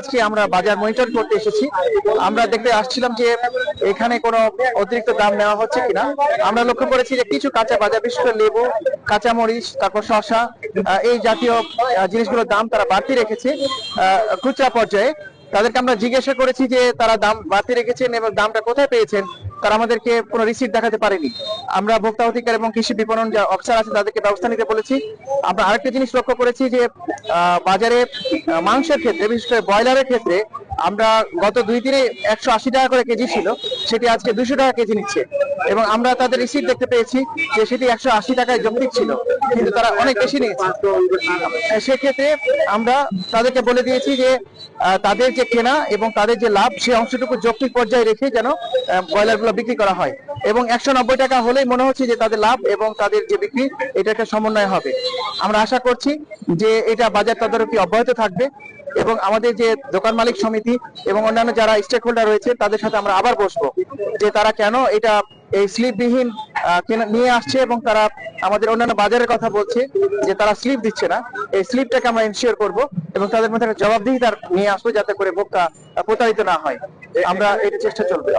আজকে আমরা বাজার মনিটর করতে এসেছি। আমরা দেখতে আসছিলাম যে এখানে কোনো অতিরিক্ত দাম নেওয়া হচ্ছে কিনা। আমরা লক্ষ্য করেছি যে কিছু কাঁচা বাজার, বিশেষ করে লেবু, কাঁচামরিচ, তারপর শসা, এই জাতীয় জিনিসগুলোর দাম তারা বাড়তি রেখেছে খুচরা পর্যায়ে। তাদেরকে আমরা জিজ্ঞাসা করেছি যে তারা দাম বাড়তি রেখেছেন এবং দামটা কোথায় পেয়েছেন। তারা আমাদেরকে কোনো রিসিট দেখাতে পারেনি। আমরা ভোক্তা অধিকার এবং কৃষি বিপণন যে অফিসার আছে তাদেরকে ব্যবস্থা নিতে বলেছি। আমরা আরেকটা জিনিস লক্ষ্য করেছি যে বাজারে মাংসের ক্ষেত্রে, বিশেষ করে ব্রয়লারের ক্ষেত্রে আমরা গত 2 দিনে 180 টাকা করে কেজি ছিল, সেটি আজকে 200 টাকা কেজি নিচ্ছে। এবং আমরা তাদের রিসিট দেখতে পেয়েছি যে সেটি 180 টাকায় যৌক্তিক ছিল, কিন্তু তারা অনেক বেশি নিয়েছে। সেক্ষেত্রে আমরা তাদেরকে বলে দিয়েছি যে তাদের যে কেনা এবং তাদের যে লাভ, সেই অংশটুকু যৌক্তিক পর্যায়ে রেখে যেন ব্রয়লার গুলো বিক্রি করা হয়। এবং 190 টাকা হলেই মনে হচ্ছে যে তাদের লাভ এবং তাদের যে বিক্রি, এটা একটা সমন্বয় হবে। আমরা আশা করছি যে এটা বাজার তদারকি অব্যাহত থাকবে এবং আমাদের যে দোকান মালিক সমিতি এবং অন্যান্য যারা স্টেক হোল্ডার রয়েছে তাদের সাথে আমরা আবার বসবো যে তারা কেন এটা এই স্লিপবিহীন নিয়ে আসছে এবং তারা আমাদের অন্যান্য বাজারের কথা বলছে যে তারা স্লিপ দিচ্ছে না। এই স্লিপটাকে আমরা এনশিওর করব এবং তাদের মধ্যে একটা জবাবদিহিতা নিয়ে আসবো যাতে করে ভোক্তা প্রতারিত না হয়। আমরা এটা চেষ্টা চলবে।